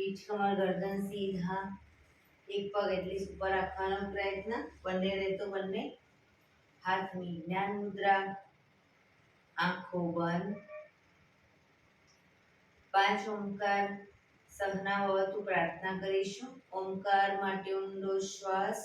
પીઠ કમર ગરદન સીધા, એક પગ એટલી ઉપર રાખવાનો પ્રયત્ન, બંને રહેતો બંને હાથની જ્ઞાન મુદ્રા, આંખો બંધ. 5 ઓમકાર સહના હોવાતું પ્રાર્થના કરીશું. ઓમકાર માટે ઊંડો શ્વાસ.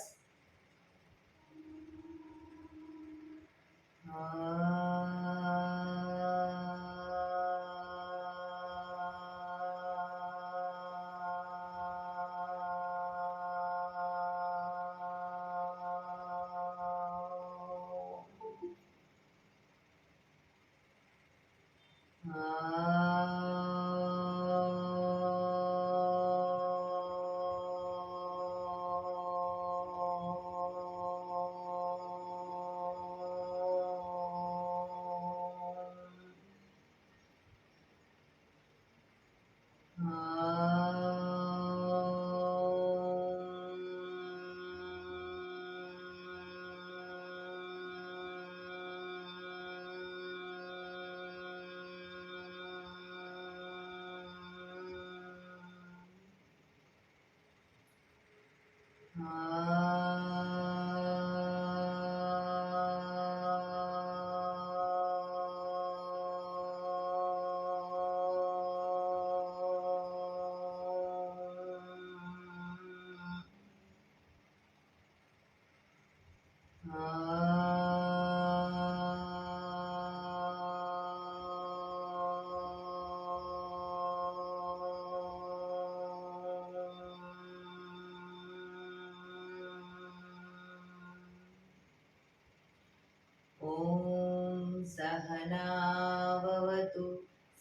સહનાવવતુ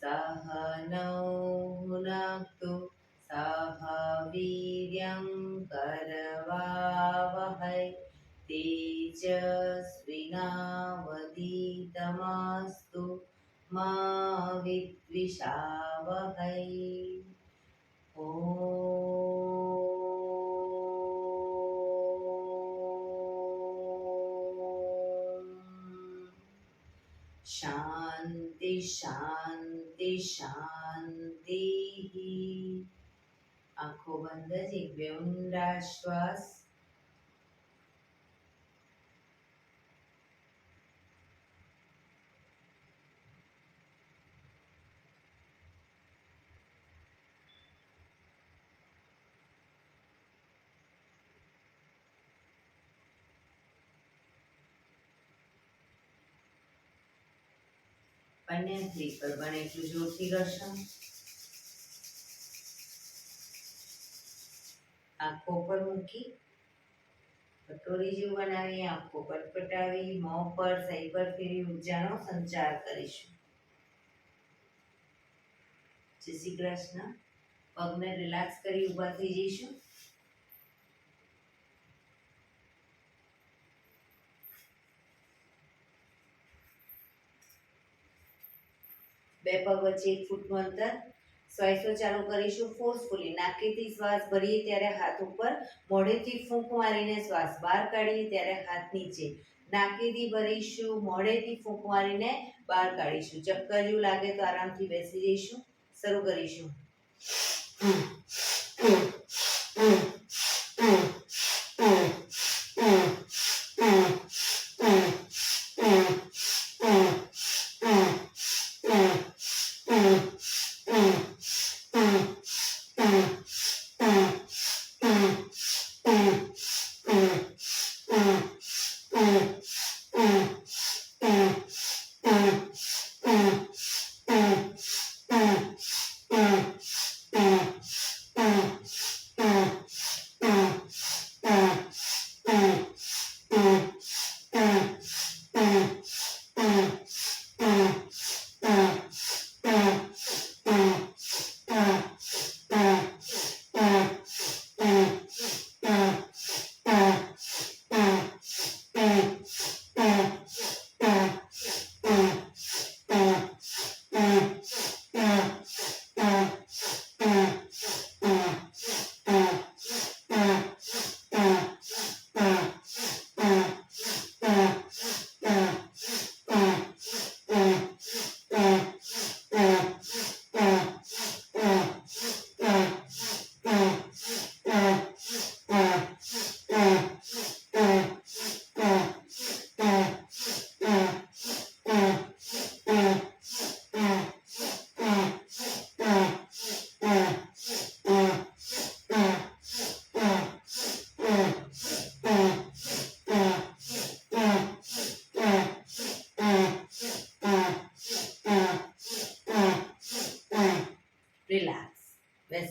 સહનૌ ભુનક્તુ સહ વીર્યં કરવાવહૈ તેજસ્વિનાવધીતમસ્તુ મા વિદ્વિષાવહૈ. શાંતિ શાંતિ શાંતિ. આંખો બંધ જ એક બે ઊંડા શ્વાસ. બંને હાથ પર બને એટલું જોરથી ઘર્ષણ. આંખો પર મૂકી કટોરી જેવું બનાવી આંખો પટપટાવી મોં પર સહી પર ફેરી ઉર્જાનો સંચાર કરીશું. જય શ્રી કૃષ્ણ. પગને રિલેક્સ કરી ઊભા થઈ જઈશું. બે પગ વચ્ચે 1 ફૂટનું અંતર. શ્વાસો ચાલુ કરીશું ફોર્સફુલી. નાકેથી શ્વાસ ભરીએ ત્યારે હાથ ઉપર, મોઢેથી ફૂંક મારીને શ્વાસ બહાર કાઢીએ ત્યારે હાથ નીચે. નાકેથી ભરીશું, મોઢેથી ફૂંક મારીને બહાર કાઢીશું. ચક્કર જેવું લાગે તો આરામથી બેસી જઈશું. શરૂ કરીશું.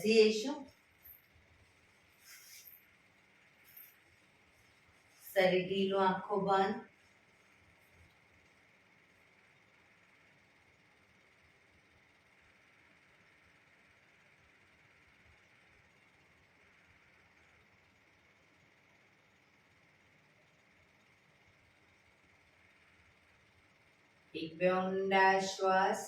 બેસી જઈશું. શરીર ઢીલું, આંખો બંધ. એક બે ઊંડા શ્વાસ.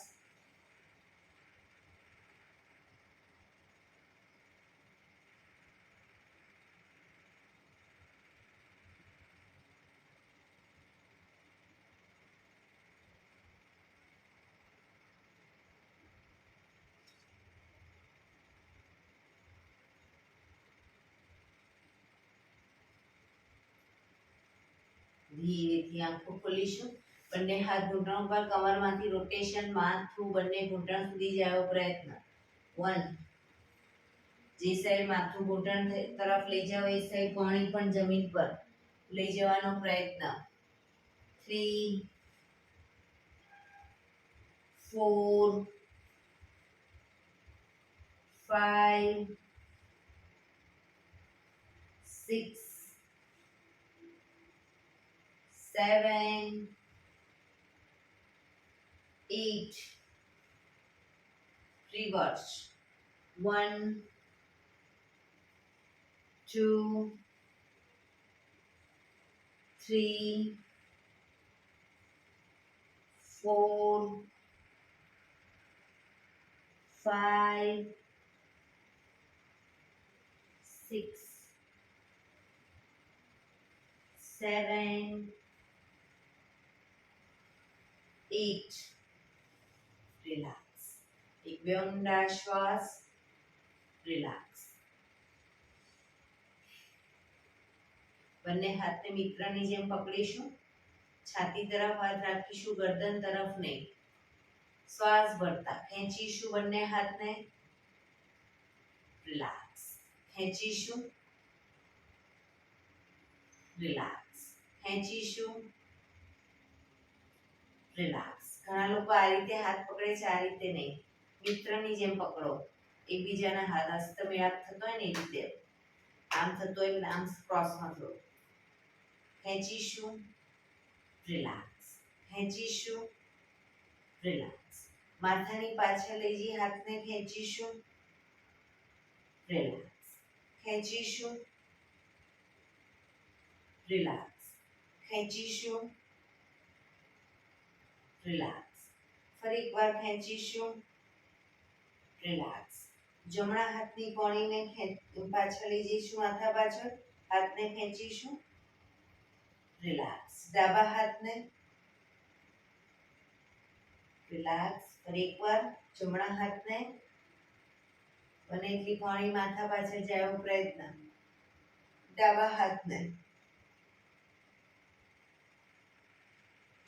ધીરેથી આંખો ખોલીશું. બંને હાથ ઘૂંટણ પર, કમરમાંથી રોટેશન, માથું બંને ઘૂંટણ સુધી જાય એવો પ્રયત્ન. 1. જે સાઈડ માથું ઘૂંટણ તરફ લઈ જાવ એ સાઈડ પાણી પણ જમીન પર લઈ જવાનો પ્રયત્ન. 3 4 5 6 7 8 reverse. 1 2 3 4 5 6 7 8. રિલેક્સ. એક બે ઊંડા શ્વાસ. રિલેક્સ. બંને હાથને મિત્રની જેમ પકડીશું. છાતી તરફ હાથ રાખીશું, ગરદન તરફ નહીં. શ્વાસ ભરતા ખેંચીશું બંને હાથને. રિલેક્સ. ખેંચીશું. રિલેક્સ. ખેંચીશું. રિલેક્સ. ઘણા લોકો આ રીતે હાથ પકડે છે, આ રીતે નહીં. મિત્રની જેમ પકડો. એકબીજાના હાથ હસ્તમેળાપ થતો હોય ને એ રીતે. આમ થતો હોય આમ ક્રોસમાં થતો. ખેંચીશું. રિલેક્સ. ખેંચીશું. રિલેક્સ. માથાની પાછળ લઈ જઈ હાથને ખેંચીશું. રિલેક્સ. ખેંચીશું. રિલેક્સ. ખેંચીશું. રિલેક્સ. ફરી એકવાર ખેંચીશું. રિલેક્સ. જમણા હાથની કોણીને પાછળ લઈ જઈશું, માથા પાછળ. હાથને ખેંચીશું. રિલેક્સ. ડાબા હાથને. રિલેક્સ. ફરી એકવાર જમણા હાથને. બને એટલી કોણી માથા પાછળ જાય એવો પ્રયત્ન. ડાબા હાથને.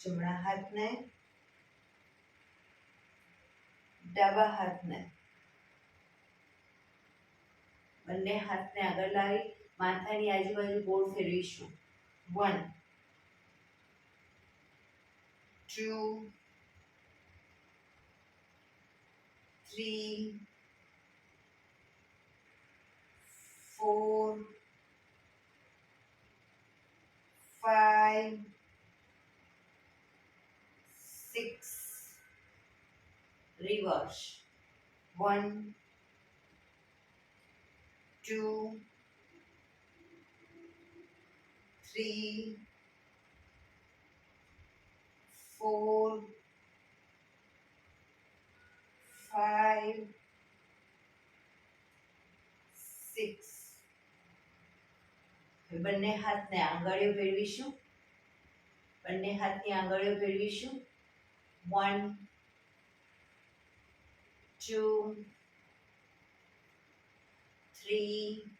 જમણા હાથને. ડાબા હાથને. બંને હાથને આગળ લાવી માથાની આજુબાજુ ગોળ ફેરવીશું. 1 2 3 4 5 6. Reverse. 1 2 3 4 5 6. બંને હાથને આંગળીઓ ફેરવીશું. બંને હાથની આંગળીઓ ફેરવીશું. 1 2 3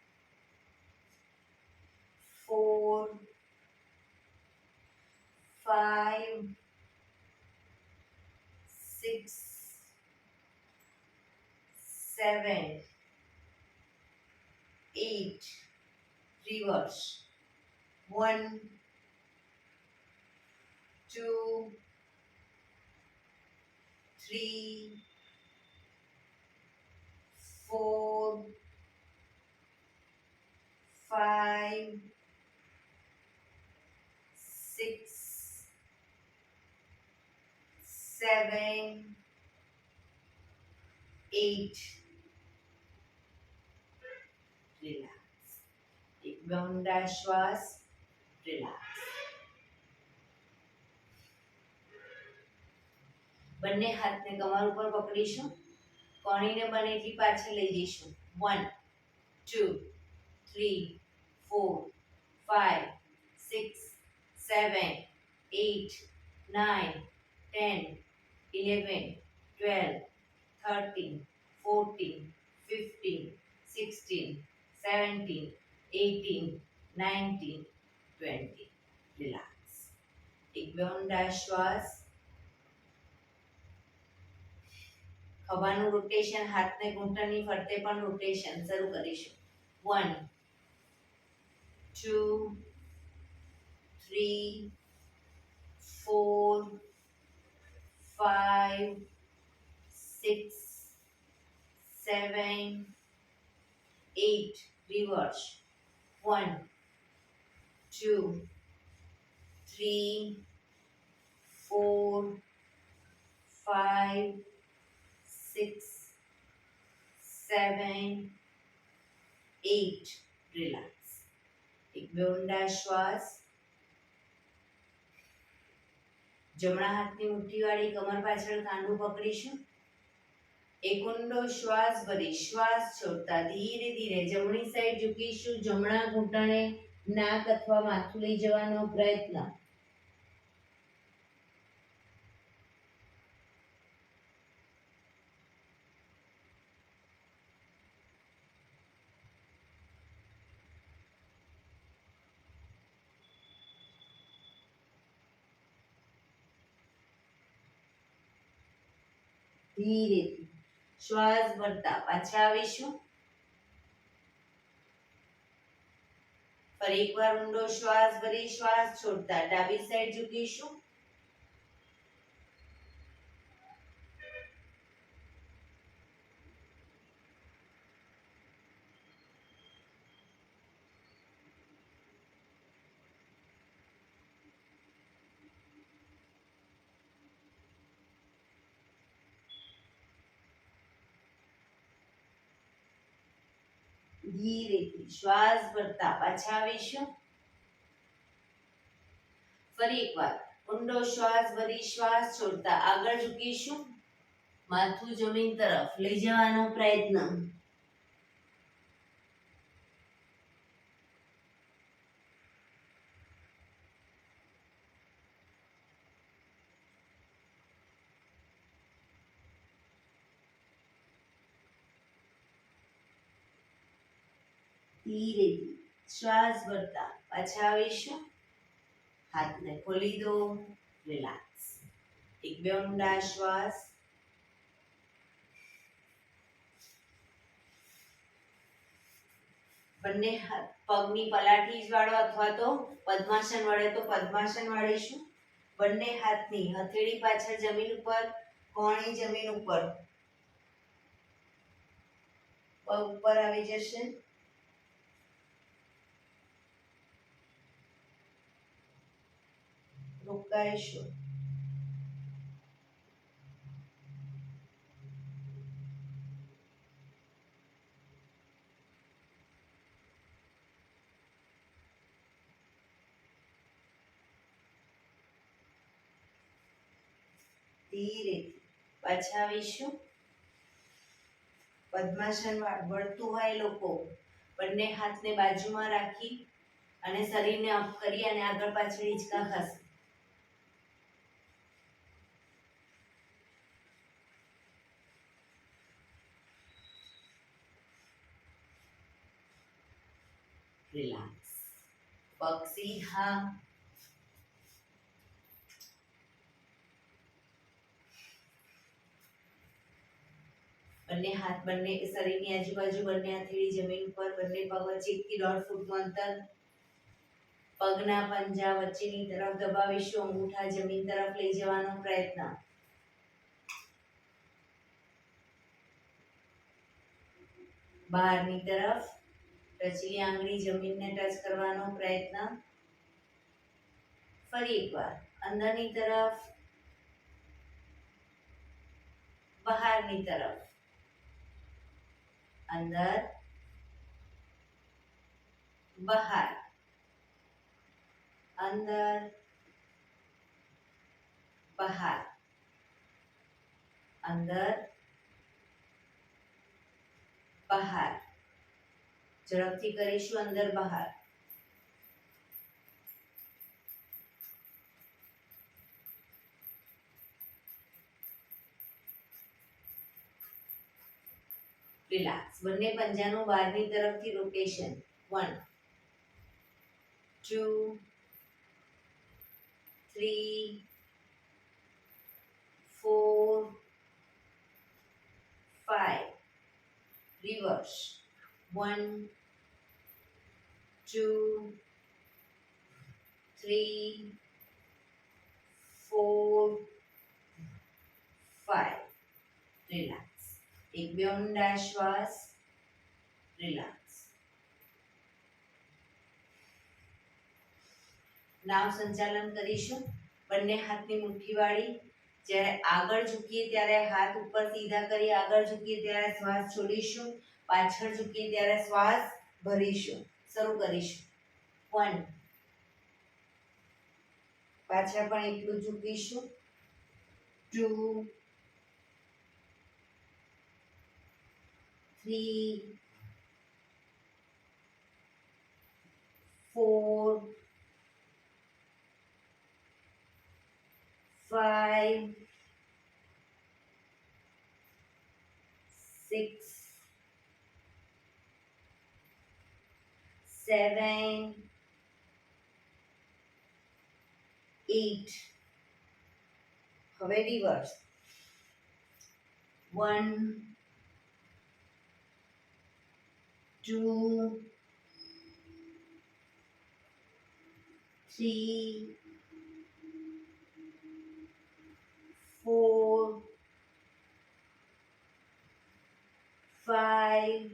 4 5 6 7 8. Reverse. 1 2 3 4 5 6 7 8 રિલેક્સ. એક ઊંડા શ્વાસ, રિલેક્સ. બંને હાથને કમર ઉપર પકડીશું, કોણીને બને એટલી પાછળ લઈ જઈશું. 1 2 3 4 5 6 7 8 9 10 11 12 13 14 15 16 17 18 19 20. રિલેક્સ. એક ઊંડા શ્વાસ. ખભાનું રોટેશન, હાથને ઘૂંટણની ફરતે પણ રોટેશન શરૂ કરીશું. 1 2 3 4 5 6 7 8. રિવર્સ. 1 2 3 4 5 6 7 8. રિલેક્સ. એક ઊંડા શ્વાસ. જમણા હાથની મુઠ્ઠીવાળી કમર પાછળ કાંડું પકડીશું. એક ઊંડો શ્વાસ ભરી શ્વાસ છોડતા ધીરે ધીરે જમણી સાઈડ ઝૂકીશું. જમણા ઘૂંટણે નાક અથવા માથું લઈ જવાનો પ્રયત્ન. ધીરેથી શ્વાસ ભરતા પાછા આવીશું. ફરી એકવાર ઊંડો શ્વાસ ભરી શ્વાસ છોડતા ડાબી સાઈડ ઝૂકીશું. ધીરેથી શ્વાસ ભરતા પાછા આવીશું. ફરી એકવાર ઊંડો શ્વાસ ભરી શ્વાસ છોડતા આગળ ઝૂકીશું. માથું જમીન તરફ લઈ જવાનો પ્રયત્ન. ધીરેથી શ્વાસ ભરતા પાછા આવીશું. હાથને ખોલી દો. રિલેક્સ. એક ઊંડા શ્વાસ. બંને પગની પલાઠી જ વાળો અથવા તો પદ્માસન વળે તો પદ્માસન વાળીશું. બંને હાથની હથેળી પાછળ જમીન ઉપર, કોણી જમીન ઉપર, પગ ઉપર આવી જશે. રોકાઈશું. ધીરેથી પાછા આવીશું. પદ્માસન વળતું હોય લોકો બંને હાથને બાજુમાં રાખી અને શરીરને અપ કરી અને આગળ પાછળ હિંચકા ખાશે. રિલેક્સ. પગ સીધા. બંને હાથ બંને શરીરની આજુબાજુ, બંને હથેળી જમીન પર, બંને પગ વચ્ચે 1 થી 1.5 ફૂટનું અંતર. પગના પંજા વચ્ચેની તરફ દબાવીશું. અંગૂઠા જમીન તરફ લઈ જવાનો પ્રયત્ન. બહારની તરફ. ટચલી આંગળી જમીનને ટચ કરવાનો પ્રયત્ન. ફરી એકવાર અંદરની તરફ, બહારની તરફ, અંદર, બહાર, અંદર, બહાર, અંદર, બહાર. ઝડપથી કરીશું, અંદર બહાર. રિલેક્સ. બંને પંજાનું બહારની તરફથી રોટેશન. 1 2 3 4 5. રિવર્સ. 1 2 3 4 5. રિલેક્સ. એક બે ઊંડા શ્વાસ. રિલેક્સ. નાવ સંચાલન કરીશું. બંને હાથની મુઠ્ઠી વાળી. જ્યારે આગળ ઝૂકીએ ત્યારે હાથ ઉપર સીધા કરી આગળ ઝૂકીએ ત્યારે શ્વાસ છોડીશું. પાછળ ઝૂકીએ ત્યારે શ્વાસ ભરીશું. શરૂ કરીશું. 1. પાછળ પણ એટલું ઝૂકીશું. 2 3 4 5 6 7 8. હવે રિવર્સ. 1 2 3 4 5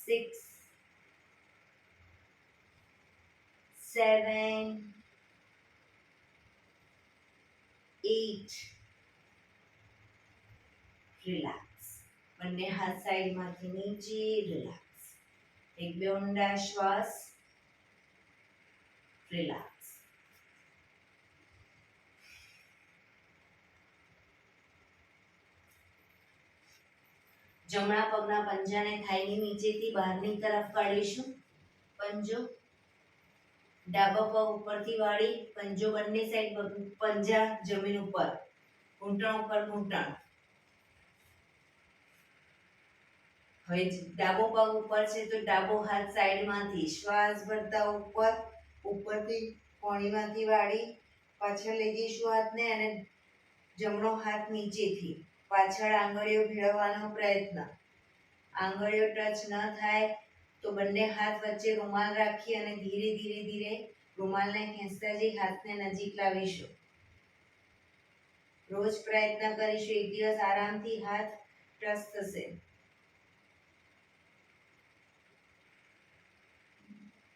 6 7 8. રિલેક્સ. બંને હાથ સાઈડમાંથી નીચે. રિલેક્સ. એક બે ઊંડા શ્વાસ. રિલેક્સ. જમણા પગના પંજાને થાઈની નીચેથી બહારની તરફ કાઢીશું. પંજો ડાબા પગ ઉપરથી વાળી. પંજો બંને સાઈડ પંજા જમીન ઉપર. ઘૂંટણ ઉપર ઘૂંટણ. હવે ડાબો પગ ઉપર છે તો ડાબો હાથ સાઈડમાંથી શ્વાસ ભરતા ઉપર, ઉપરથી કોણીમાંથી વાળી. પાછળ લઈ જઈશું હાથને અને જમણો હાથ નીચેથી પાછળ આંગળીઓ ભેળવવાનો પ્રયત્ન. આંગળીઓ ટચ ન થાય તો બંને હાથ વચ્ચે રૂમાલ રાખી અને ધીરે ધીરે ધીરે રૂમાલને ખેંચતા જઈ હાથને નજીક લાવીશું. રોજ પ્રયત્ન કરીશું. એક દિવસ આરામથી હાથ ટચ થશે.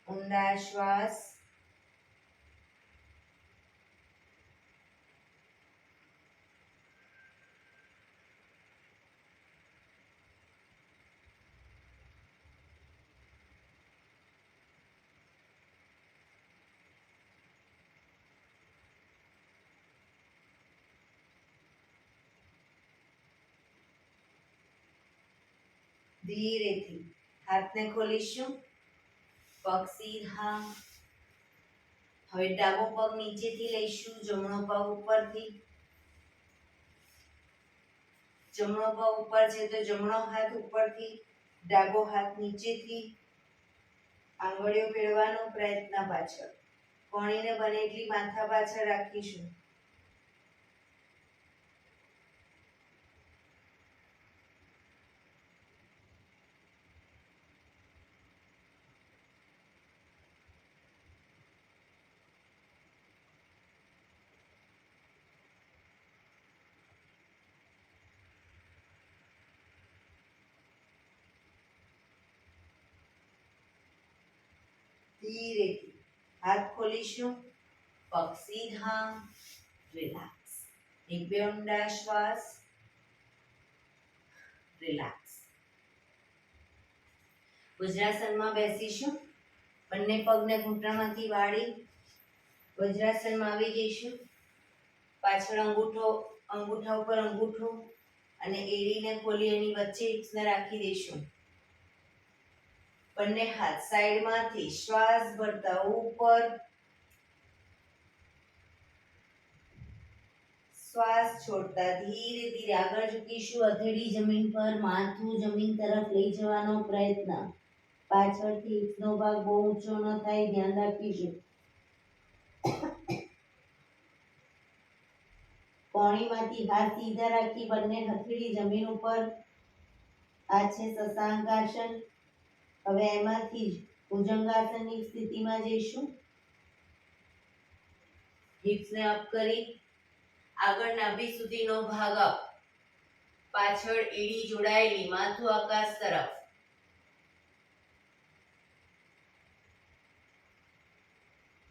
ઊંડા શ્વાસ. ધીરેથી હાથને ખોલીશું. પગ સીધા. હવે ડાબો પગ નીચેથી લઈશું, જમણો પગ ઉપરથી. જમણો પગ ઉપર છે તો જમણો હાથ ઉપરથી, ડાબો હાથ નીચેથી. આંગળીઓ ભેળવાનો પ્રયત્ન પાછળ. કોણીને બને એટલી માથા પાછળ રાખીશું. ધીરેથી હાથ ખોલીશું. પગ સીધા. રિલેક્સ. એક બે ઊંડા શ્વાસ. રિલેક્સ. વજ્રાસનમાં બેસીશું. બંને પગને ઘૂંટણમાંથી વાળી વજ્રાસનમાં આવી જઈશું. પાછળ અંગૂઠા ઉપર અંગૂઠો અને એડીને ખોલી એની વચ્ચે હિપ્સને રાખી દઈશું. બંને હાથ સાઈડમાંથી શ્વાસ ભરતા ઉપર. શ્વાસ છોડતા ધીરે ધીરે આગળ ઝૂકીશું. હથેળી જમીન પર, માથું જમીન તરફ લઈ જવાનો પ્રયત્ન. પાછળથી હિપ્સનો ભાગ બહુ ઊંચો ન થાય, ધ્યાન રાખીશું. કોણીમાંથી હાથ સીધા રાખી બંને હથેળી જમીન ઉપર. આ છે શશાંકાસન. હવે એમાંથી જ ભુજંગાસનની સ્થિતિમાં જઈશું. હિપ્સને અપ કરી આગળ નાભી સુધીનો ભાગ અપ. પાછળ એડી જોડાયેલી, માથું આકાશ તરફ.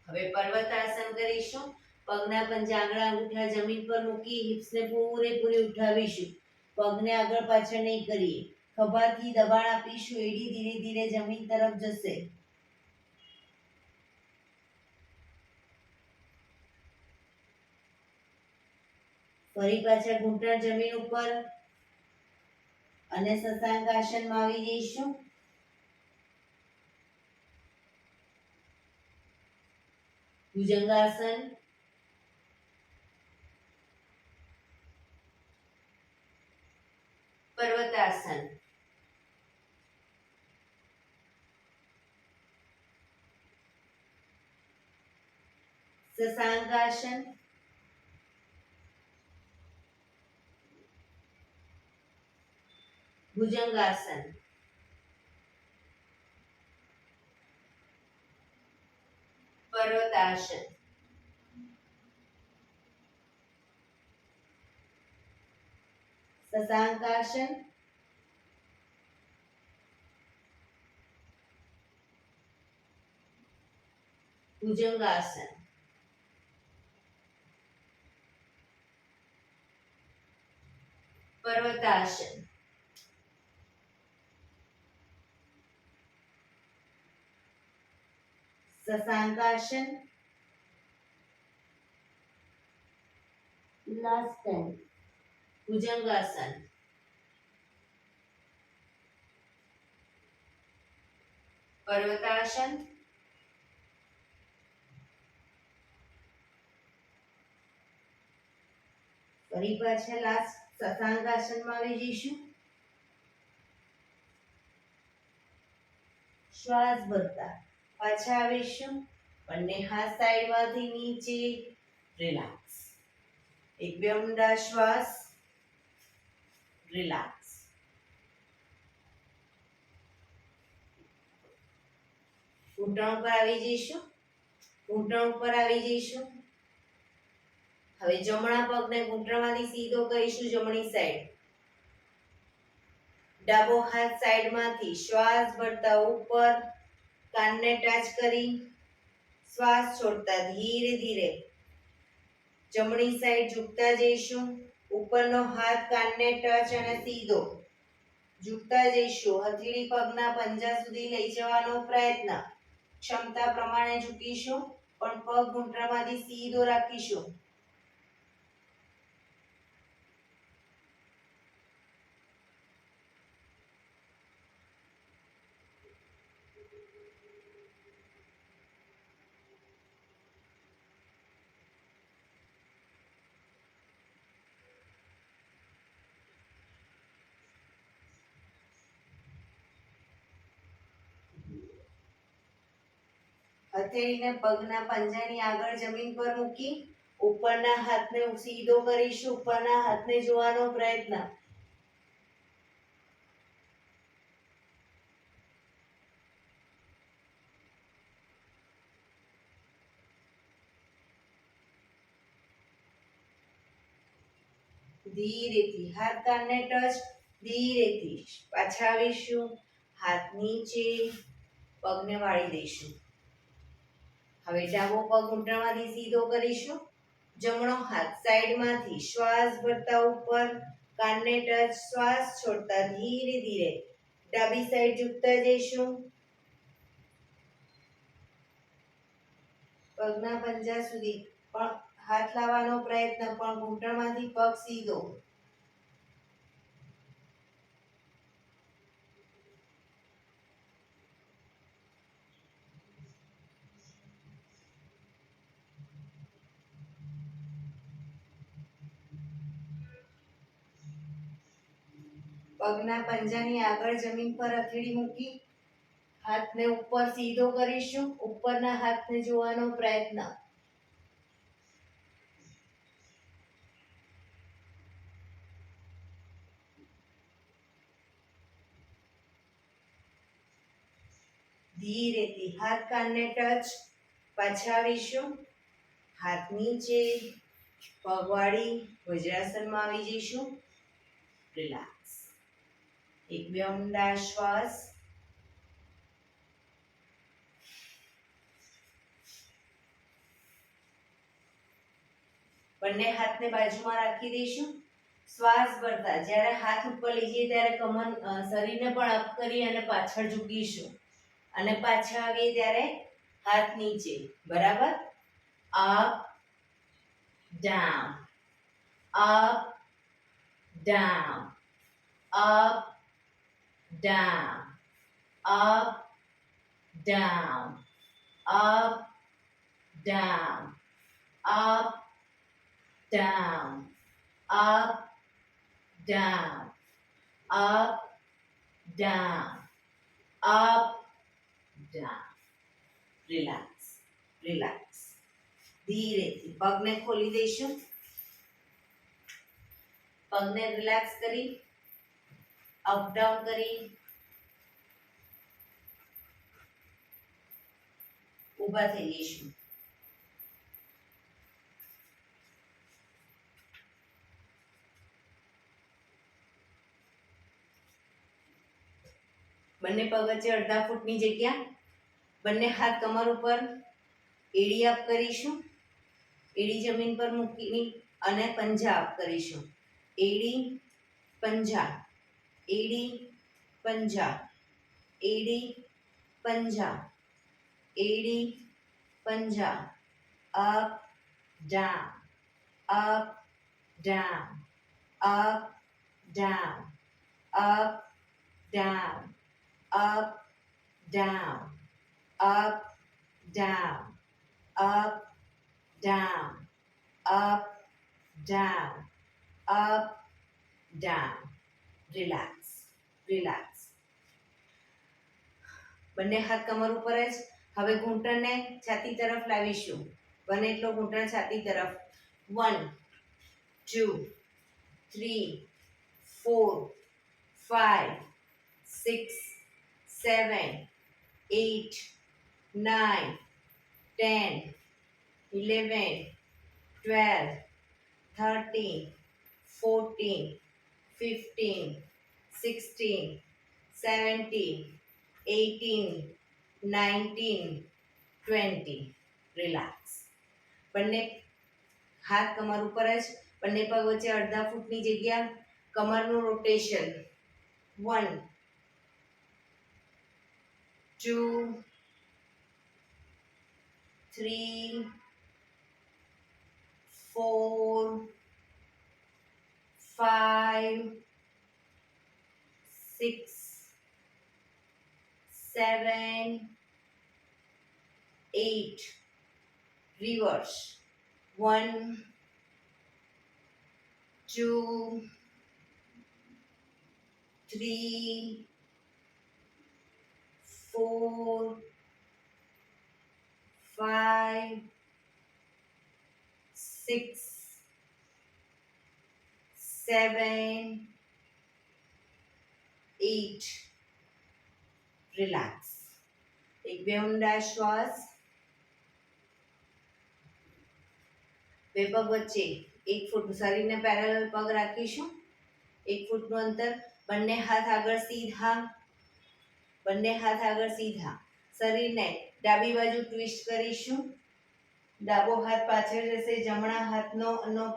હવે પર્વતાસન કરીશું. પગના પંજા આંગળા અંગૂઠા જમીન પર મૂકી હિપ્સને પૂરેપૂરી ઉઠાવીશું. પગને આગળ પાછળ નહીં કરીએ. ખભાથી દબાણ આપીશું. એડી ધીરે ધીરે જમીન તરફ જશે. ફરી પાછળ ઘૂંટણ જમીન ઉપર અને શશાંકાસનમાં આવી જઈશું. ભુજંગાસન. પર્વતાસન. શશાંકાસન. ભુજંગાસન. પર્વતાસન. શશાંકાસન. ભુજંગાસન. પર્વતાસન. શશાંકાસન. Last time. ભુજંગાસન. પર્વતાસન. ફરી પાછા લાસ્ટ શશાંકાસનમાં આવી જઈશું. શ્વાસ ભરતા પાછા આવીશું. બંને હાથ સાઈડમાંથી નીચે. રિલેક્સ. એક બે ઊંડા શ્વાસ. રિલેક્સ. ઘૂંટણ ઉપર આવી જઈશું. ઘૂંટણ ઉપર આવી જઈશું. હવે જમણા પગને ઘૂંટણમાંથી સીધો કરીશું જમણી સાઈડ. ડાબો હાથ સાઈડમાંથી શ્વાસ ભરતા ઉપર. કાનને ટચ કરી શ્વાસ છોડતા ધીરે ધીરે જમણી સાઈડ ઝૂકતા જઈશું. ઉપરનો હાથ કાનને ટચ અને સીધો ઝૂકતા જઈશું. હથેળી પગના પંજા સુધી લઈ જવાનો પ્રયત્ન. ક્ષમતા પ્રમાણે ઝૂકીશું, પણ પગ ઘૂંટણમાંથી સીધો રાખીશું. હથેળીને પગના પંજાની આગળ જમીન પર મૂકી ઉપરના હાથને સીધો કરીશું. ઉપરના હાથને જોવાનો પ્રયત્ન. ધીરેથી હાથ કાનને ટચ. ધીરેથી પાછા આવીશું. હાથ નીચે. પગને વાળી દઈશું. હવે ડાબો પગ ઘૂંટણમાંથી સીધો કરીશું. જમણો હાથ સાઈડમાંથી શ્વાસ ભરતા ઉપર, કાનને ટચ, શ્વાસ છોડતા ધીરે ધીરે ડાબી સાઈડ ઝૂકતા જઈશું. પગના પંજા સુધી પણ હાથ લાવવાનો પ્રયત્ન, પણ ઘૂંટણમાંથી પગ સીધો. પગના પંજાની આગળ જમીન પર હથેળી મૂકી હાથને ઉપર સીધો કરીશું. ઉપરના હાથને જોવાનો પ્રયત્ન. ધીરેથી હાથ કાનને ટચ. પાછા આવીશું. હાથ નીચે, પગ વાળી વજ્રાસનમાં આવી જઈશું. રિલેક્સ. એક બે ઊંડા શ્વાસ. બંને હાથને બાજુમાં રાખી દઈશું. શ્વાસ ભરતા જ્યારે હાથ ઉપર લઈ જઈએ ત્યારે શરીરને પણ અપ કરી અને પાછળ ઝૂકીશું. અને પાછા આવીએ ત્યારે હાથ નીચે. બરાબર? Up down, up down, up down, up down, up down, up down, up, down, up, down, up, down. Relax, relax. ધીરેથી પગને ખોલી દઈશું. પગને રિલેક્સ કરી અપ ડાઉન કરી ઊભા થઈ જઈશું. બંને પગ વચ્ચે અડધા ફૂટની જગ્યા. બંને હાથ કમર ઉપર, એડી અપ કરીશું. એડી જમીન પર મૂકી અને પંજા અપ કરીશું. એડી પંજા, એડી પંજા, એડી પંજા, એડી પંજા. Up down, up down, up down, up down, up, down, up, down, up, down, up, down, up, down. Relax, relax. બંને હાથ કમર ઉપર જ. હવે ઘૂંટણને છાતી તરફ લાવીશું. બને એટલો ઘૂંટણ છાતી તરફ. 1 2 3 4 5 6 7 8 9 10 11 12 13 14 15 16 17 18 19 20. રિલેક્સ. બંને હાથ કમર ઉપર જ. બંને પગ વચ્ચે અડધા ફૂટની જગ્યા. કમરનું રોટેશન. 1 2 3 4 5 6 7 8. Reverse. 1 2 3 4 5 6 7 8. રિલેક્સ. એક બે ઊંડા શ્વાસ. બે પગ વચ્ચે 1 ફૂટ શરીરને પેરેલલ પગ રાખીશું. 1 ફૂટનું અંતર. બંને હાથ આગળ સીધા. બંને હાથ આગળ સીધા. શરીરને ડાબી બાજુ ટ્વિસ્ટ કરીશું. ડાબો હાથ પાછળ જશે, જમણા હાથનો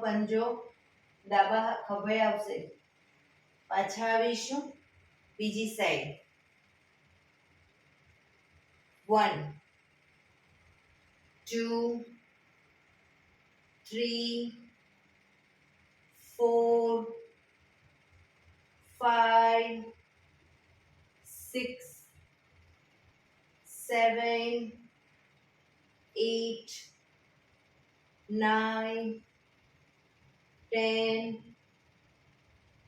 પંજો ડાબા ખભે આવશે. પાછા આવીશું બીજી સાઈડ. 1 2 3 4 5 6 7 8 9 10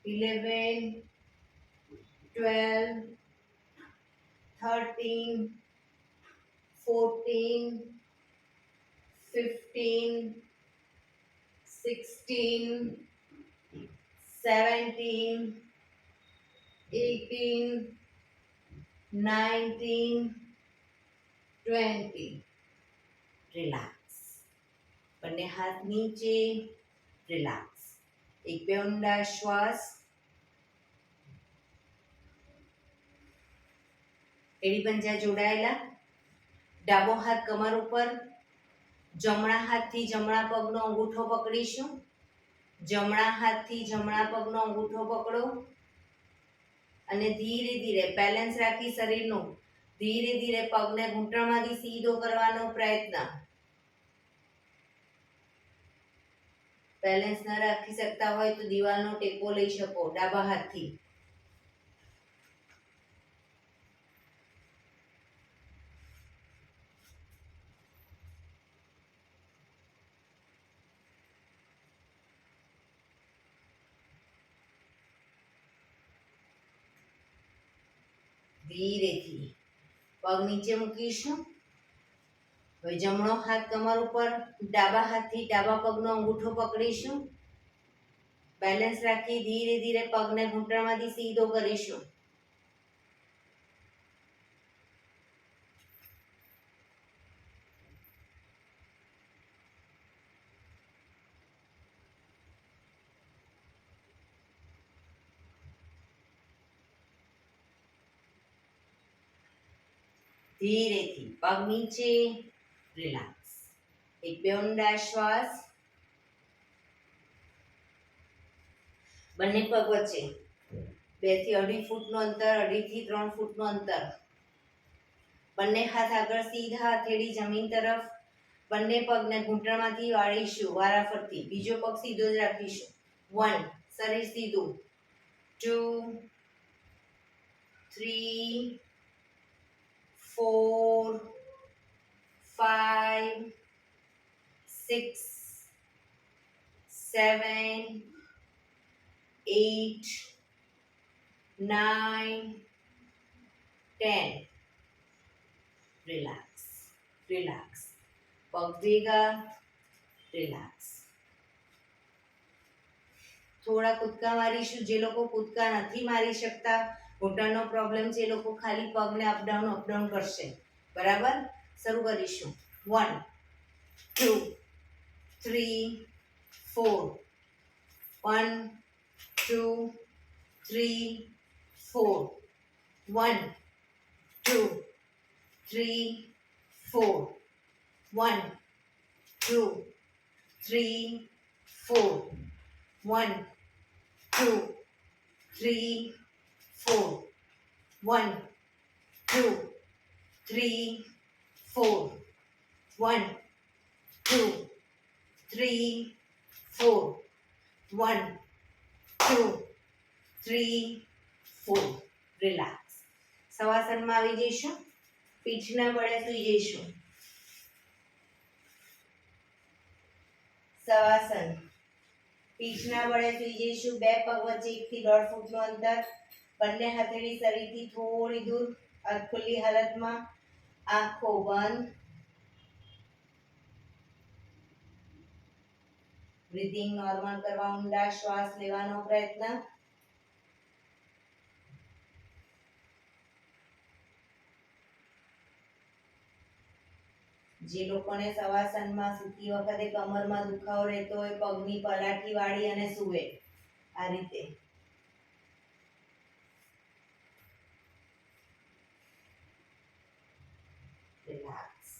11 12 13 14 15 16 17 18 19 20. રિલેક્સ. બંને હાથ નીચે. રિલેક્સ. એક બે ઊંડા શ્વાસ. એડી પંજા જોડાયેલા. ડાબો હાથ કમર ઉપર. જમણા હાથથી જમણા પગનો અંગૂઠો પકડીશું. જમણા હાથથી જમણા પગનો અંગૂઠો પકડો અને ધીરે ધીરે બેલેન્સ રાખી શરીરનું ધીરે ધીરે પગને ઘૂંટણમાંથી સીધો કરવાનો પ્રયત્ન. બેલેન્સ ન રાખી શકતા હોય તો દિવાલનો ટેકો લઈ શકો ડાબા હાથથી. ધીરેથી પગ નીચે મૂકીશું. હવે જમણો હાથ કમર ઉપર. ડાબા હાથથી ડાબા પગનો અંગૂઠો પકડીશું. બેલેન્સ રાખી ધીરે ધીરે પગને ઘૂંટણમાંથી સીધો કરીશું. ધીરેથી પગ નીચે. રિલેક્સ. એક બે ઊંડા શ્વાસ. બંને પગ વચ્ચે 2 થી 2.5 ફૂટનું અંતર, 2.5 થી 3 ફૂટનું અંતર. બંને હાથ આગળ સીધા, હથેળી જમીન તરફ. બંને પગને ઘૂંટણમાંથી વાળીશું વારાફરતી. બીજો પગ સીધો જ રાખીશું. 1 શરીર સીધું. 2 3 4 5 6 7 8 9 10. રિલેક્સ. રિલેક્સ. પગ ભેગા. રિલેક્સ. થોડા કૂદકા મારીશું. જે લોકો કૂદકા નથી મારી શકતા, ઘૂંટણનો પ્રોબ્લેમ છે, એ લોકો ખાલી પગને અપડાઉન કરશે. બરાબર. શરૂ કરીશું. 1 2 3 4. 1 2 3 4. 1 2 3 4. 1 2 3 4. 1 2 3 4. 1 2 3 4. 1 2 3 4. 1 2 3 4. રિલેક્સ. શવાસનમાં આવી જઈશું. પીઠના બળે સૂઈ જઈશું. શવાસન. પીઠના બળે સૂઈ જઈશું. બે પગ વચ્ચે 1 થી 1.5 ફૂટનું અંતર. બંને હથેળી શરીરથી થોડી દૂર. આંખ ખુલ્લી હાલતમાં. આંખો બંધ. બ્રીથિંગ નોર્મલ કરવા ઊંડા શ્વાસ લેવાનો પ્રયત્ન. જે લોકોને શવાસનમાં સૂતી વખતે કમરમાં દુખાવો રહેતો હોય, પગની પલાઠી વાળી અને સૂવે આ રીતે. રિલેક્સ.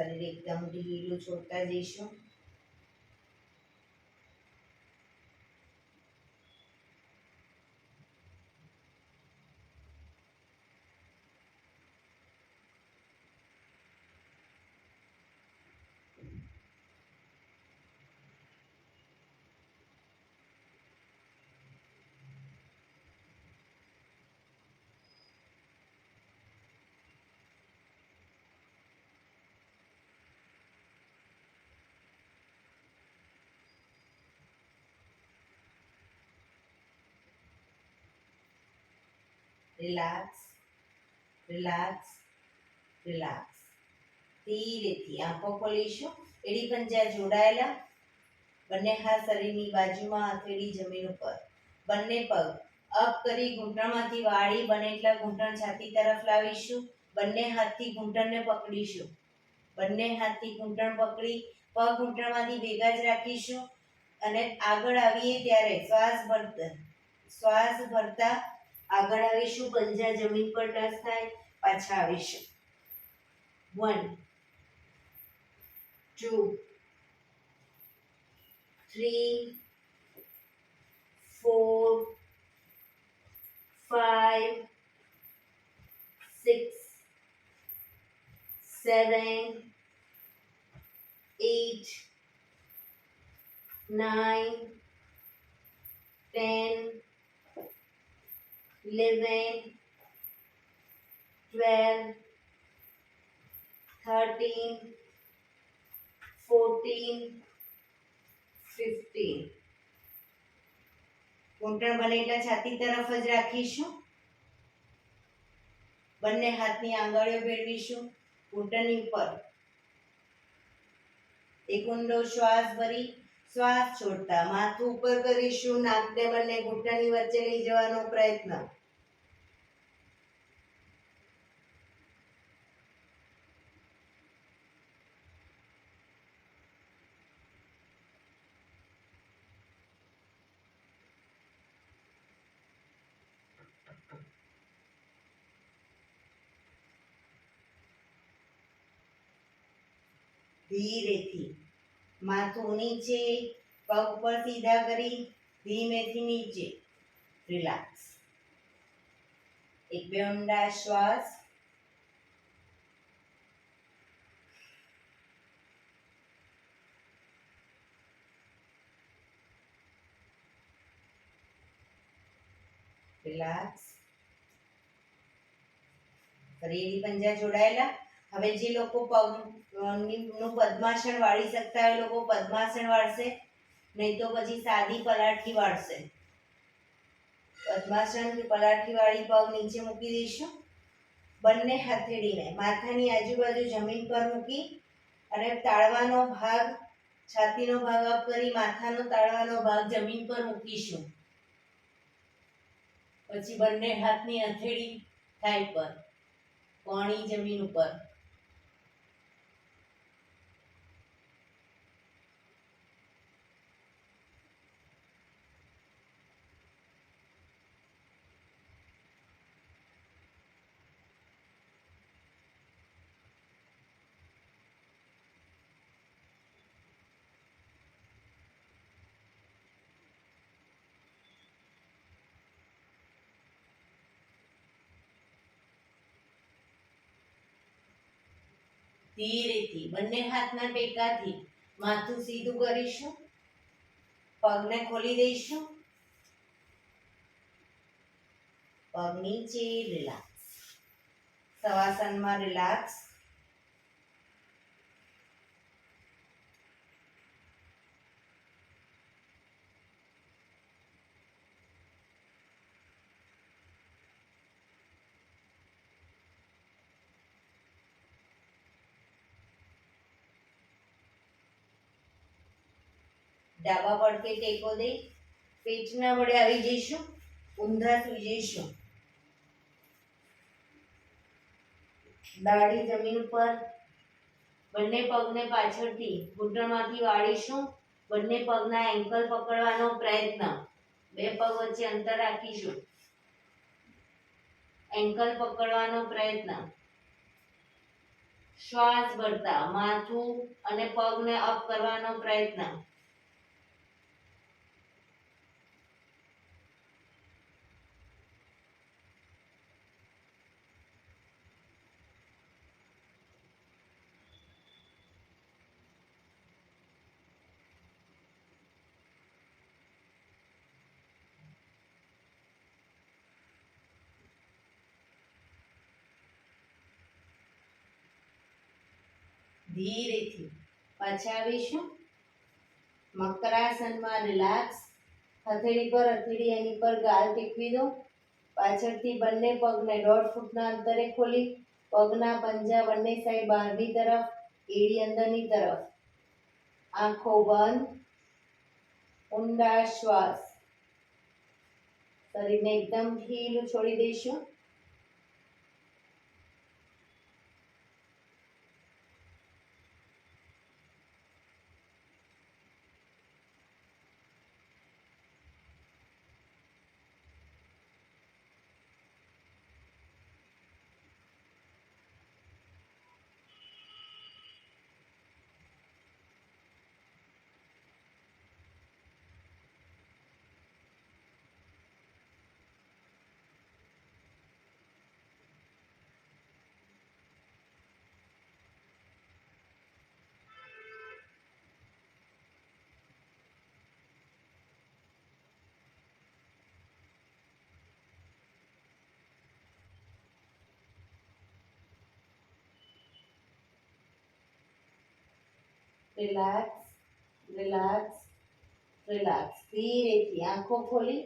શરીર એકદમ ઢીલું છોડતા જઈશું. Relax, relax, relax. ધીરેથી આંખો ખોલીશું. એડી પંજા જોડાયેલા, બંને હાથ શરીરની બાજુમાં, હથેળી જમીન ઉપર. બંને પગ અપ કરી ઘૂંટણમાંથી વાળી બને એટલા ઘૂંટણ છાતી તરફ લાવીશું. બંને હાથથી ઘૂંટણને પકડીશું. બંને હાથથી ઘૂંટણ પકડી પગ ઘૂંટણમાંથી ભેગા જ રાખીશું અને આગળ આવીએ ત્યારે શ્વાસ ભરતા આગળ આવીશું. પંજા જમીન પર ટચ થાય, પાછા આવીશું. 1 2 3 4 5 6 7 8 9 10 11 12 13 14 15. ઘૂંટણ બને એટલા છાતી તરફ જ રાખીશું. બંને હાથની આંગળીઓ ભેળવીશું ઘૂંટણની ઉપર. એક ઊંડો શ્વાસ ભરી શ્વાસ છોડતા માથું ઉપર કરીશું. નાકને બંને ઘૂંટણની વચ્ચે લઈ જવાનો પ્રયત્ન. ધીરેથી માથું નીચે, પગ પર સીધા કરી ધીમેથી નીચે. રિલેક્સ. એક બે ઊંડા શ્વાસ. રિલેક્સ. ફરી પંજા જોડાયેલા. હવે જે લોકો પગનું પદ્માસન વાળી શકતા હોય લોકો પદ્માસન વાળશે, નહીં તો પછી સાદી પલાઠી વાળશે. પદ્માસન કે પલાઠી વાળી પગ નીચે મૂકી દઈશું. બંને હથેળીને માથાની આજુબાજુ જમીન પર મૂકી અને તાળવાનો ભાગ, છાતીનો ભાગ અપ કરી માથાનો તાળવાનો ભાગ જમીન પર મૂકીશું. પછી બંને હાથની હથેળી થાઈ પર, કોણી જમીન ઉપર. ધીરેથી બંને હાથના ટેકાથી માથું સીધું કરીશું. પગને ખોલી દઈશું. પગ નીચે. રિલેક્સ. શવાસનમાં રિલેક્સ. ડાબા પડખે ટેકો દઈ પેટના વડે આવી જઈશું. ઊંધા સુઈ જઈશું. દાઢી જમીન ઉપર. બંને પગને પાછળથી ઘૂંટણમાંથી વાળીશું. બંને પગના એન્કલ પકડવાનો પ્રયત્ન. બે પગ વચ્ચે અંતર રાખીશું. એન્કલ પકડવાનો પ્રયત્ન. શ્વાસ ભરતા માથું અને પગને અપ કરવાનો પ્રયત્ન. ધીરેથી પાછા આવીશું. મકરાસનમાં રિલેક્સ. હથેળી પર હથેળી એની પર ગાલ ટેકવી દો. પાછળથી બંને પગને 1.5 ફૂટના અંતરે ખોલી પગના પંજા બંને સાઈડ બહારની તરફ, એડી અંદરની તરફ. આંખો બંધ. ઊંડા શ્વાસ. શરીરને એકદમ ઢીલું છોડી દઈશું. Relax, relax, relax. ધીરેથી આંખો ખોલી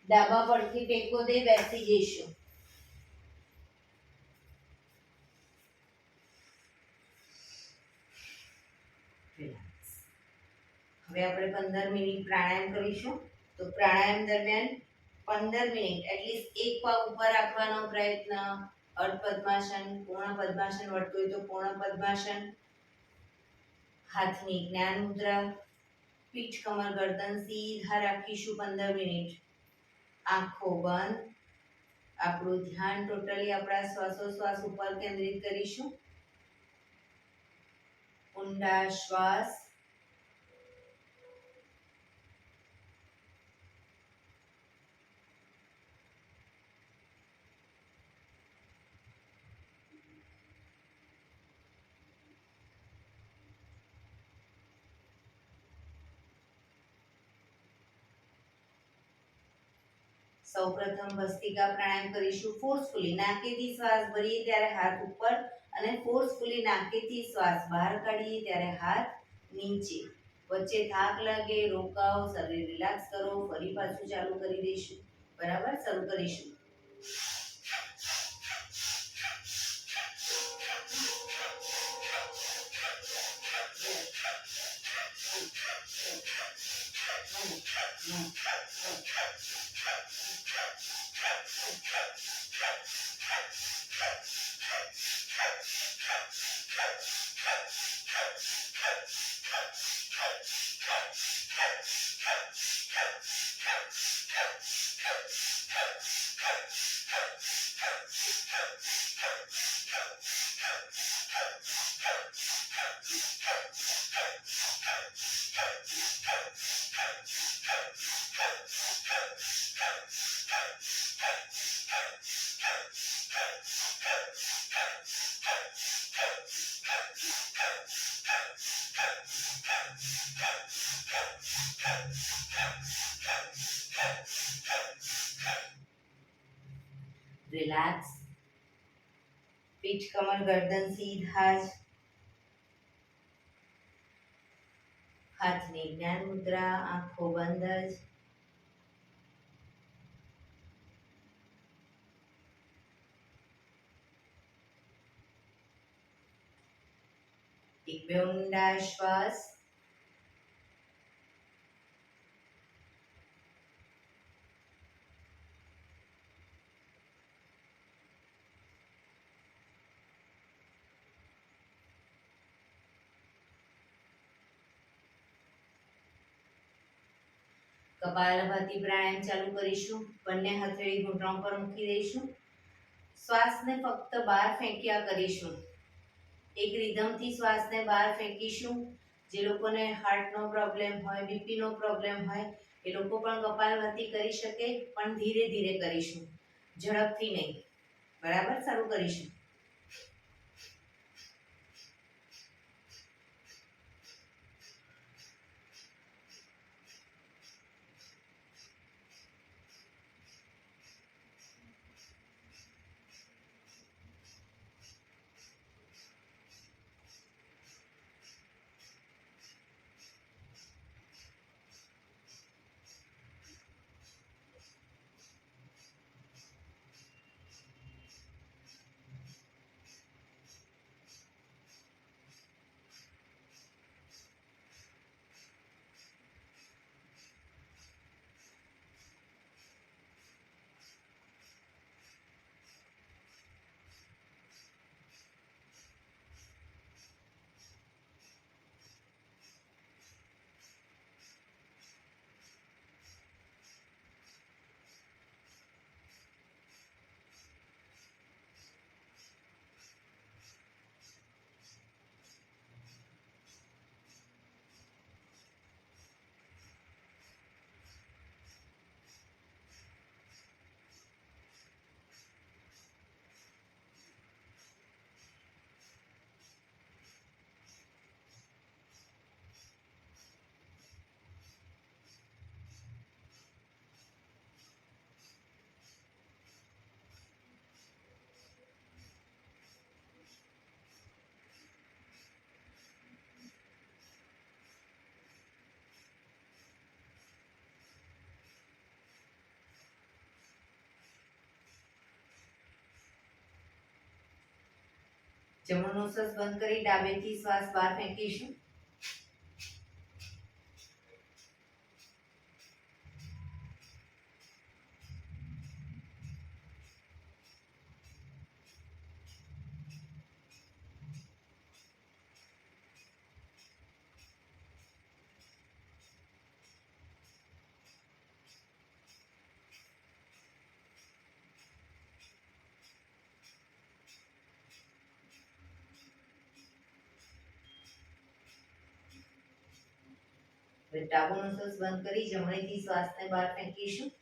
ડાબા પડથી ટેકો દે બેસી જઈશું. રિલેક્સ. હવે આપણે 15 મિનિટ પ્રાણાયામ કરીશું. તો પ્રાણાયામ દરમિયાન 15 મિનિટ એટલીસ્ટ એક પગ ઉપર રાખવાનો પ્રયત્ન. અર્ધ પદ્માસન, પૂર્ણ પદ્માસન વળતું હોય તો પૂર્ણ પદ્માસન. હાથની જ્ઞાન મુદ્રા. પીઠ કમર ગરદન સીધા રાખીશું 15 મિનિટ. આંખો બંધ. આપણું ધ્યાન ટોટલી આપણા શ્વાસોશ્વાસ ઉપર કેન્દ્રિત કરીશું. ઊંડા શ્વાસ. સૌપ્રથમ ભસ્ત્રિકા પ્રાણાયામ કરીશું ફોર્સફુલી. નાકેથી શ્વાસ ભરીએ ત્યારે હાથ ઉપર અને ફોર્સફુલી નાકેથી શ્વાસ બહાર કાઢીએ ત્યારે હાથ નીચે. વચ્ચે થાક લાગે રોકાઓ, શરીર રિલેક્સ કરો, ફરી પાછું ચાલુ કરી દઈશું. બરાબર, શરૂ કરીશું. રિલેક્સ. પીઠ કમર ગરદન સીધા જ. હાથની જ્ઞાન મુદ્રા, આંખો બંધ જ. એક બે ઊંડા શ્વાસ. કપાલભાતિ પ્રાણાયામ ચાલુ કરીશું. બંને હથેળી ઘૂંટણ પર મૂકી દઈશું. શ્વાસને ફક્ત બહાર ફેંક્યા કરીશું. એક રિધમથી શ્વાસને બહાર ફેંકીશું. જે લોકોને હાર્ટનો પ્રોબ્લેમ હોય, બીપીનો પ્રોબ્લેમ હોય, એ લોકો પણ કપાલભાતિ કરી શકે, પણ ધીરે ધીરે કરીશું, ઝડપથી નહીં. બરાબર, શરૂ કરીશું. જમણો નોસસ બંધ કરી ડાબેથી શ્વાસ બહાર ફેંકીશું. ડાબો નોસસ બંધ કરી જમણેથી શ્વાસને બહાર ફેંકીશું.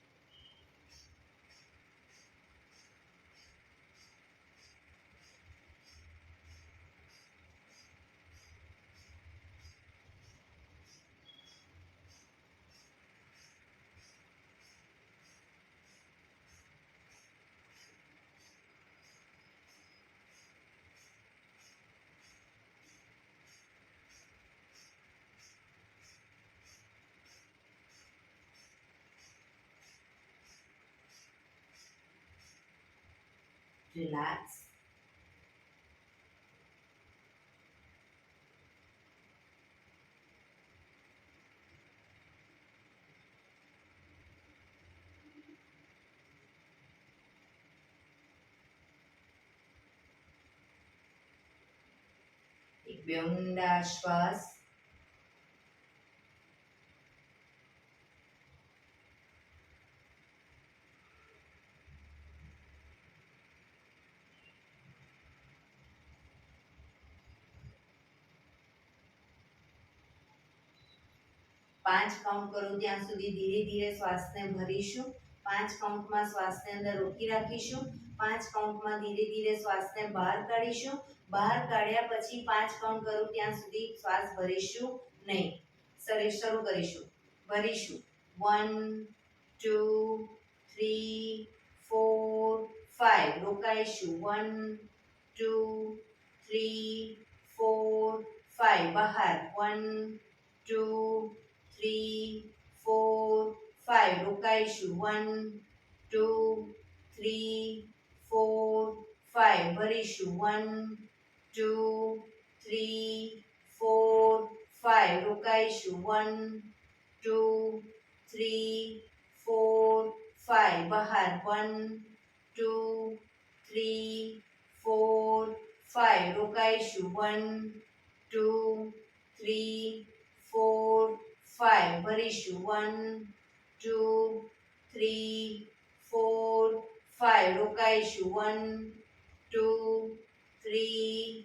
રિલેક્સ. એક બે ઊંડા શ્વાસ. પાંચ કાઉન્ટ કરું ત્યાં સુધી ધીરે ધીરે શ્વાસને ભરીશું. 5 કાઉન્ટમાં શ્વાસને અંદર રોકી રાખીશું. 5 કાઉન્ટમાં ધીરે ધીરે શ્વાસને બહાર કાઢીશું. બહાર કાઢ્યા પછી 5 કાઉન્ટ કરું ત્યાં સુધી શ્વાસ ભરીશું નહીં. શરૂ કરીશું. ભરીશું 1 2 3 4 5. રોકાઈશું 1 2 3 4 5. બહાર 1 2 3 4 5. રોકાઈશું 1 2 3 4 5. ભરીશું 1 2 3 4 5. રોકાઈશું 1 2 3 4 5. બહાર 1 2 3 4 5. રોકાઈશું 1 2 3 4 5. ભરીશું 1 2 3 4 5. રોકાઈશું 1 2 3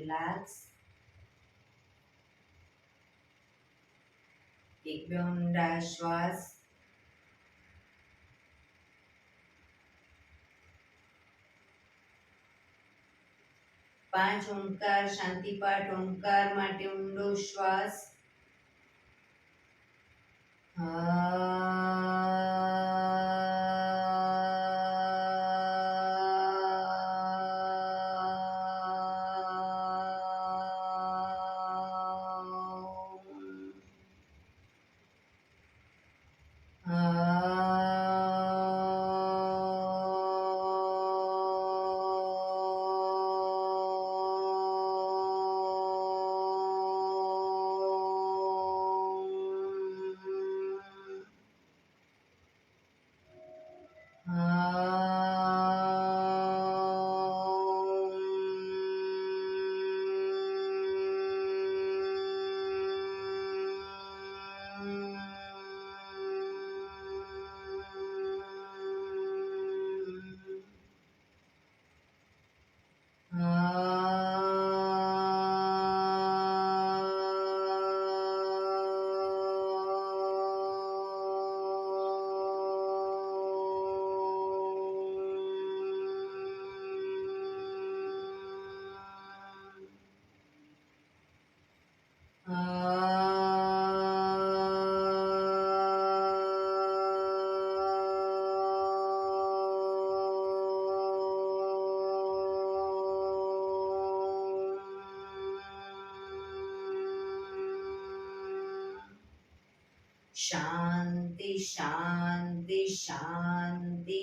રિલેક્સ. એક બે ઊંડા શ્વાસ. 5 ઓમકાર શાંતિપાઠ. ઓમકાર માટે ઊંડો શ્વાસ. શાંતિ શાંતિ શાંતિ.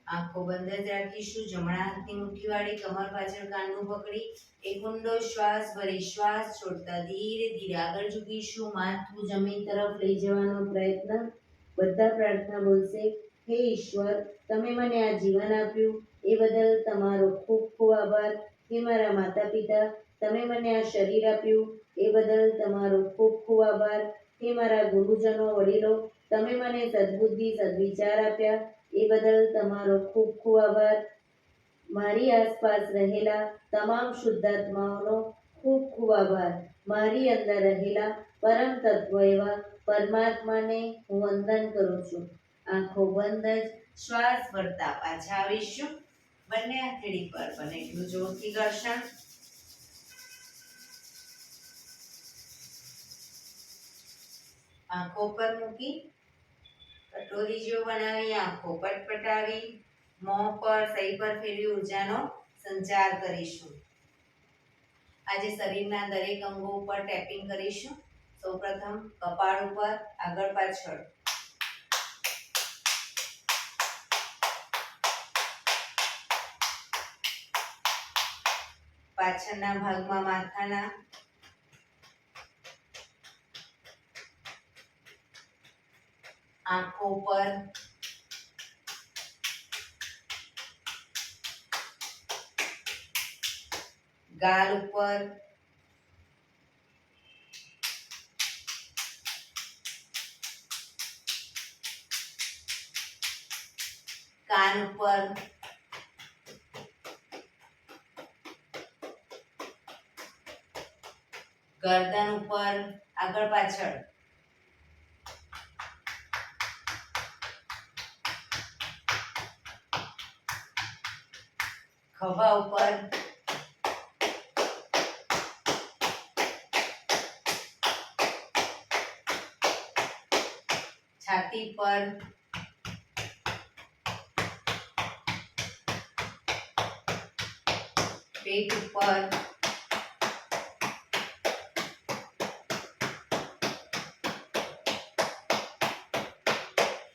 આંખો બંધ જ રાખીશું. જમણા હાથની મુઠ્ઠી વાળી કમર પાછળ કાનનું પકડી એક ઊંડો શ્વાસ ભરી શ્વાસ છોડતા ધીરે ધીરે આગળ ઝૂકીશું. માથું જમીન તરફ લઈ જવાનો પ્રયત્ન. બધા પ્રાર્થના બોલશે. હે ઈશ્વર, તમે મને આ જીવન આપ્યું એ બદલ તમારો ખૂબ ખૂબ આભાર. હે મારા માતા પિતા, તમે મને આ શરીર આપ્યું એ બદલ તમારો ખૂબ ખૂબ આભાર. હે મારા ગુરુજનો વડીલો, તમે મને સદબુદ્ધિ સદવિચાર આપ્યા એ બદલ તમારો ખૂબ ખૂબ આભાર. મારી આસપાસ રહેલા તમામ શુદ્ધાત્માઓનો ખૂબ ખૂબ આભાર. મારી અંદર રહેલા પરમ તત્વ એવા પરમાત્માને હું વંદન કરું છું. આંખો બંધ જ શ્વાસ ભરતા પાછા આવીશું. બંને હથેળી પર બને એટલું જોરથી ઘર્ષણ. આંખો પર મૂકી કટોરી જેવું બનાવી આંખો પટપટાવી મોં પર સહી પર ફેરવી ઉર્જાનો સંચાર કરીશું. આજે શરીરના દરેક અંગો ઉપર ટેપિંગ કરીશું. સૌપ્રથમ કપાળ ઉપર, આગળ પાછળ. પાછળના ભાગમાં માથાના, આંખો પર, ગાલ ઉપર, કાન ઉપર, ગરદન ઉપર, આગળ પાછળ. ખભા ઉપર, છાતી પર, પેટ ઉપર,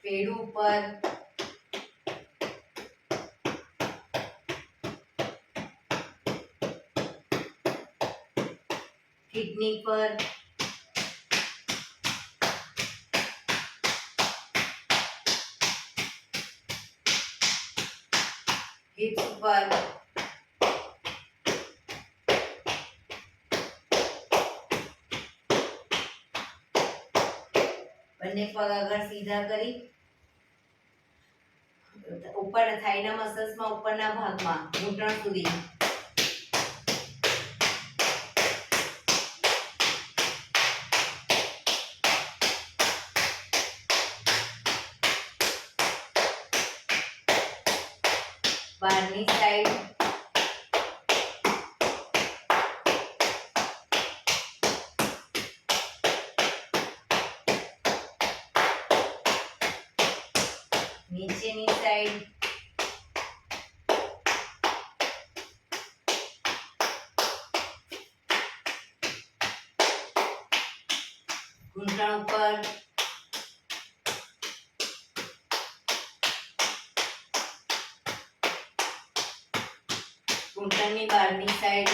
પેડું ઉપર, કિડની પર, હિપ્સ ઉપર, બંને પગ આગળ સીધા કરી ઉપર થાઈના મસલ્સમાં ઉપરના ભાગમાં ઘૂંટણ સુધી બહારની સાઈડ, નીચેની સાઈડ, ઘૂંટણ ઉપર, ઘૂંટણની બહારની સાઈડ,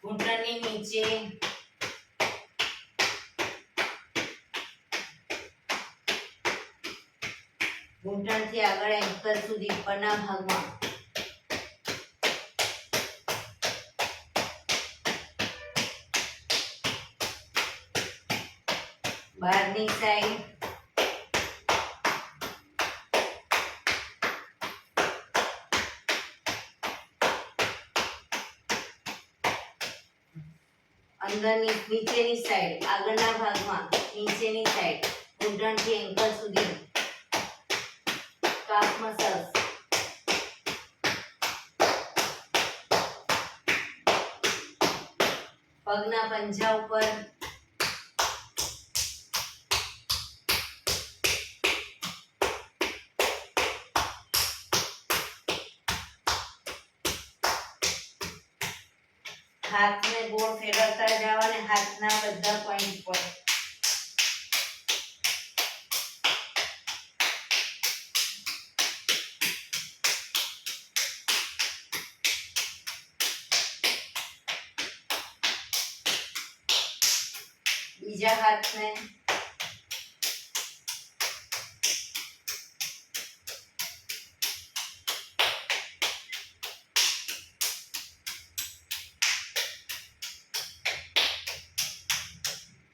ઘૂંટણની નીચે, ઘૂંટણથી આગળ એન્કલ સુધી ઉપરના ભાગમાં, બહારની સાઈડ, અંદરની નીચેની સાઈડ, આગળના ભાગમાં નીચેની સાઈડ, ઘૂંટણથી એન્કલ સુધી કાફ મસલ્સ, પગના પંજા ઉપર, હાથને ગોળ ફેરવતા જાઓ અને હાથના બધા પોઈન્ટ પર બીજા હાથને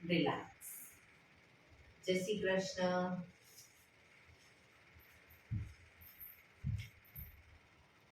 રિલેક્સ. જય શ્રી કૃષ્ણ.